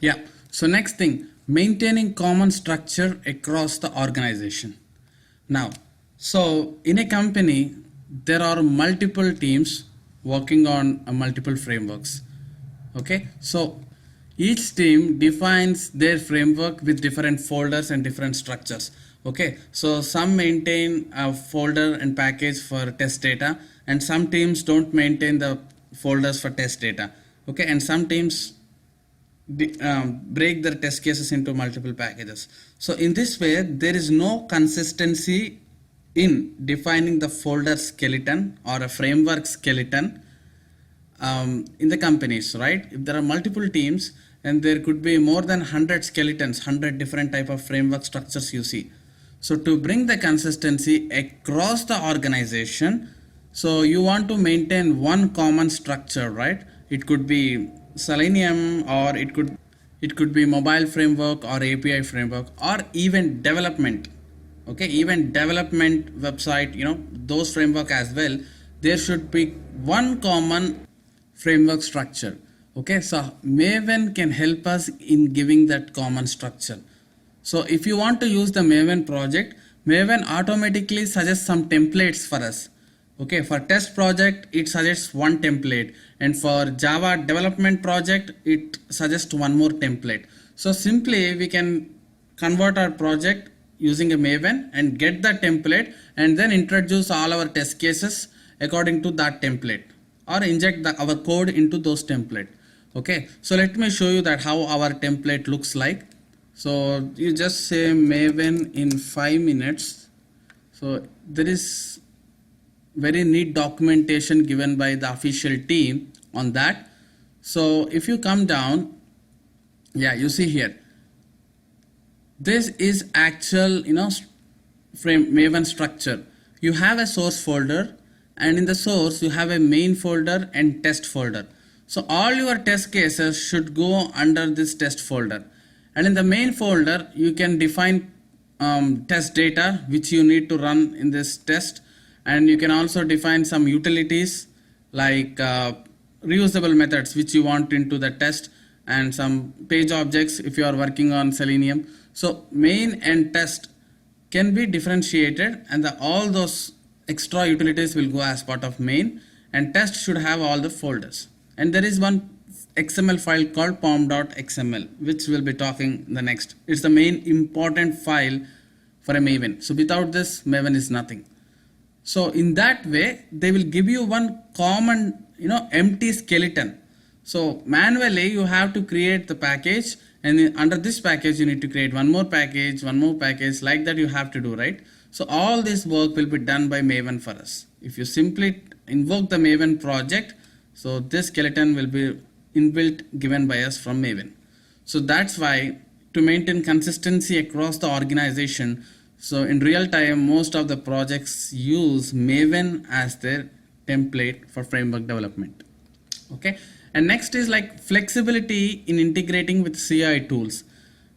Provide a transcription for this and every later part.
Yeah. So next thing, maintaining common structure across the organization. Now, so in a company, there are multiple teams working on multiple frameworks. Okay. So each team defines their framework with different folders and different structures. Okay. So some maintain a folder and package for test data, and some teams don't maintain the folders for test data. Okay. And some teams break their test cases into multiple packages. So in this way, there is no consistency in defining the folder skeleton or a framework skeleton in the companies, right? If there are multiple teams and there could be more than 100 skeletons, 100 different type of framework structures you see. So to bring the consistency across the organization, so you want to maintain one common structure, right? It could be Selenium, or it could be mobile framework or API framework, or even development. Okay, even development website, those framework as well. There should be one common framework structure. Okay, so Maven can help us in giving that common structure. So if you want to use the Maven project, Maven automatically suggests some templates for us. Okay, for test project, it suggests one template, and for Java development project, it suggests one more template. So simply we can convert our project using a Maven and get the template, and then introduce all our test cases according to that template, or inject our code into those template. Okay, so let me show you that how our template looks like. So you just say Maven in 5 minutes. So there is very neat documentation given by the official team on that. So if you come down, yeah, you see here, this is actual Maven structure. You have a source folder, and in the source you have a main folder and test folder. So all your test cases should go under this test folder, and in the main folder you can define test data which you need to run in this test. And you can also define some utilities like reusable methods which you want into the test, and some page objects if you are working on Selenium. So main and test can be differentiated, and all those extra utilities will go as part of main, and test should have all the folders. And there is one XML file called pom.xml which we'll be talking the next. It's the main important file for a Maven. So without this, Maven is nothing. So in that way, they will give you one common, empty skeleton. So manually you have to create the package, and under this package you need to create one more package, like that you have to do, right? So all this work will be done by Maven for us. If you simply invoke the Maven project, so this skeleton will be inbuilt given by us from Maven. So that's why, to maintain consistency across the organization, so in real time, most of the projects use Maven as their template for framework development. Okay, and next is like flexibility in integrating with CI tools.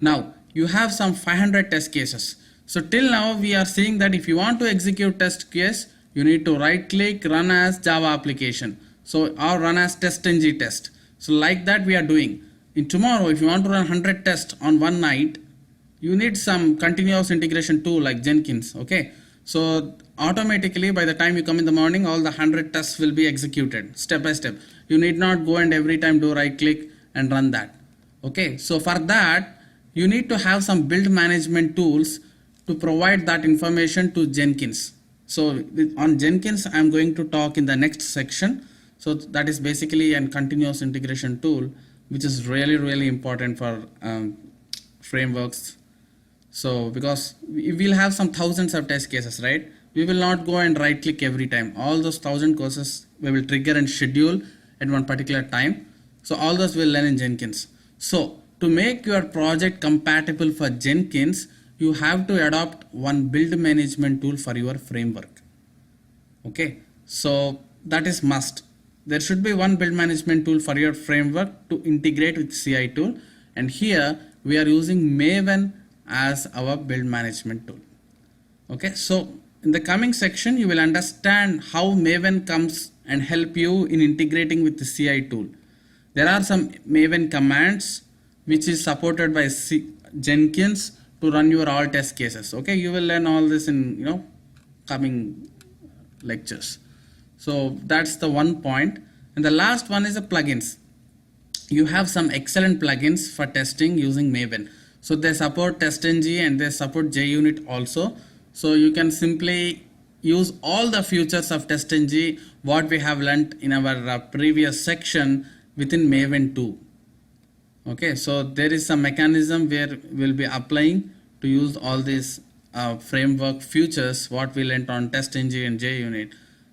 Now you have some 500 test cases. So till now we are seeing that if you want to execute test case, you need to right click, run as Java application. So or run as test-ng test. So like that we are doing. In tomorrow, if you want to run 100 tests on one night, you need some continuous integration tool like Jenkins. Okay, so automatically by the time you come in the morning, all the 100 tests will be executed step by step. You need not go and every time do right click and run that. Okay, so for that you need to have some build management tools to provide that information to Jenkins. So on Jenkins I'm going to talk in the next section. So that is basically a continuous integration tool which is really important for frameworks. So because we will have some thousands of test cases, right? We will not go and right click every time. All those 1,000 cases we will trigger and schedule at one particular time. So all those will learn in Jenkins. So to make your project compatible for Jenkins, you have to adopt one build management tool for your framework. Okay, so that is must. There should be one build management tool for your framework to integrate with CI tool, and here we are using Maven as our build management tool. Okay, so in the coming section you will understand how Maven comes and help you in integrating with the CI tool. There are some Maven commands which is supported by Jenkins to run your all test cases. Okay, you will learn all this in coming lectures. So that's the one point. And the last one is the plugins. You have some excellent plugins for testing using Maven. So they support TestNG and they support JUnit also. So you can simply use all the features of TestNG what we have learned in our previous section within Maven 2. Okay, so there is some mechanism where we'll be applying to use all these framework features what we learned on TestNG and JUnit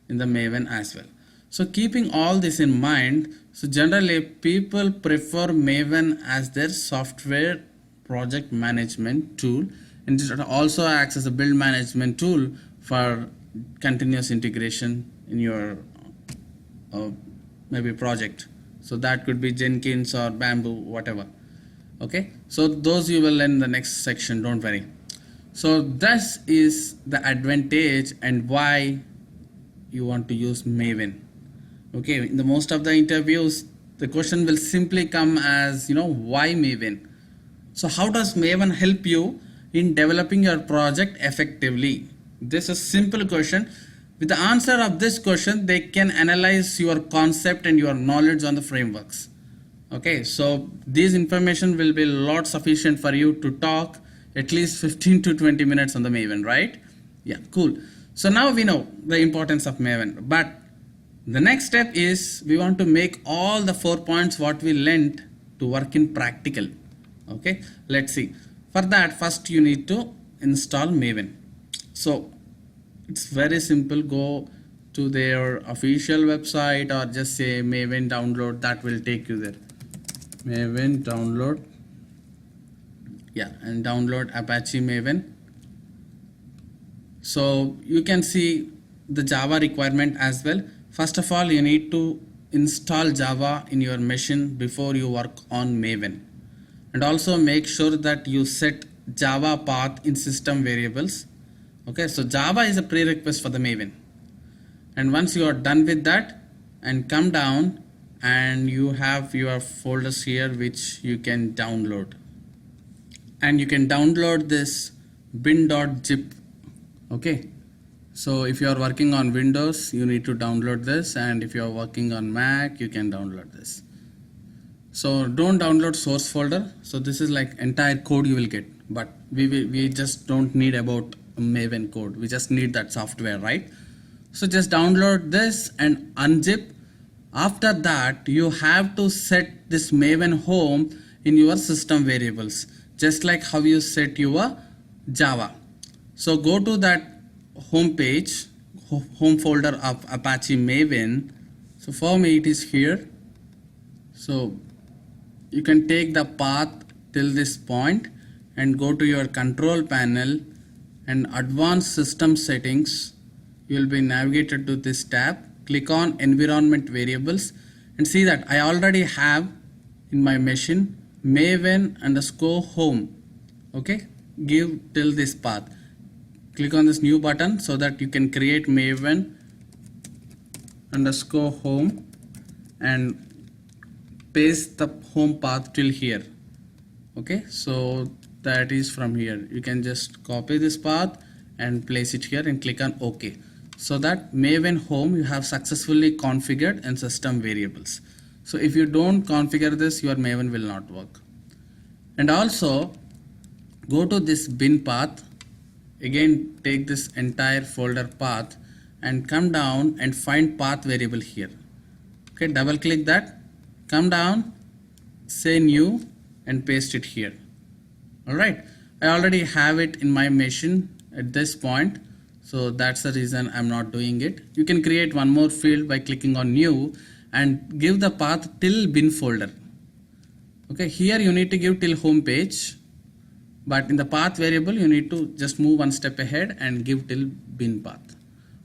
in the Maven as well. So keeping all this in mind, so generally people prefer Maven as their software project management tool, and it also acts as a build management tool for continuous integration in your maybe project. So that could be Jenkins or Bamboo, whatever. Okay, so those you will learn in the next section, don't worry. So this is the advantage and why you want to use Maven. Okay, in the most of the interviews the question will simply come as why Maven. So how does Maven help you in developing your project effectively? This is a simple question. With the answer of this question, they can analyze your concept and your knowledge on the frameworks. Okay, so this information will be a lot sufficient for you to talk at least 15 to 20 minutes on the Maven, right? Yeah, cool. So now we know the importance of Maven, but the next step is we want to make all the 4 points what we learned to work in practical. Okay, let's see. For that, first you need to install Maven. So it's very simple. Go to their official website or just say Maven download. That will take you there. Maven download. Yeah, and download Apache Maven. So you can see the Java requirement as well. First of all, you need to install Java in your machine before you work on Maven. And also make sure that you set Java path in system variables. Okay, so Java is a prerequisite for the Maven. And once you are done with that, and come down, and you have your folders here which you can download. And you can download this bin.zip. Okay, so if you are working on Windows, you need to download this, and if you are working on Mac, you can download this. So don't download source folder. So this is like entire code you will get, but we just don't need about Maven code. We just need that software, right? So just download this and unzip. After that, you have to set this Maven home in your system variables, just like how you set your Java. So go to that home page, home folder of Apache Maven. So for me it is here. So you can take the path till this point and go to your control panel and advanced system settings. You will be navigated to this tab. Click on environment variables and see that I already have in my machine Maven underscore home. Okay, give till this path. Click on this new button so that you can create Maven underscore home and paste the home path till here. Okay, so that is from here. You can just copy this path and place it here and click on OK. So that Maven home you have successfully configured in system variables. So if you don't configure this, your Maven will not work. And also go to this bin path. Again, take this entire folder path and come down and find path variable here. Okay, double click that, come down, say new and paste it here. Alright, I already have it in my machine at this point, so that's the reason I'm not doing it. You can create one more field by clicking on new and give the path till bin folder. Okay, here you need to give till home page, but in the path variable you need to just move one step ahead and give till bin path.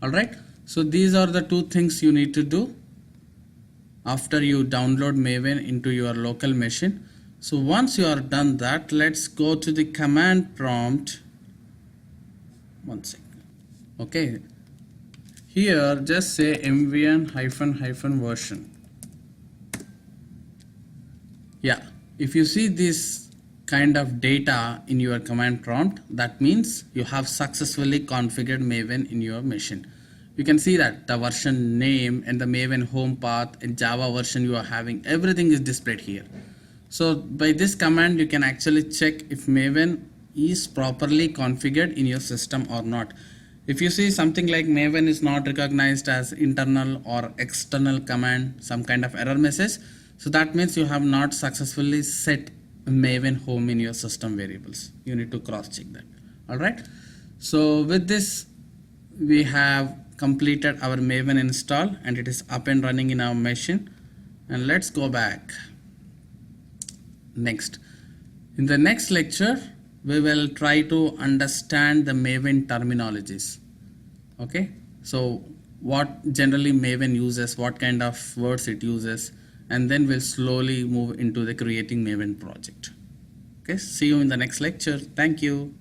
Alright, so these are the two things you need to do after you download Maven into your local machine. So once you are done that, let's go to the command prompt. One second. Okay, here just say mvn --version. Yeah, if you see this kind of data in your command prompt, that means you have successfully configured Maven in your machine. You can see that the version name and the Maven home path and Java version you are having, everything is displayed here. So by this command, you can actually check if Maven is properly configured in your system or not. If you see something like Maven is not recognized as internal or external command, some kind of error message, so that means you have not successfully set Maven home in your system variables. You need to cross check that. All right. So with this, we have completed our Maven install and it is up and running in our machine. And let's go back. Next, in the next lecture, we will try to understand the Maven terminologies. Okay, so what generally Maven uses, what kind of words it uses, and then we'll slowly move into the creating Maven project. Okay, see you in the next lecture. Thank you.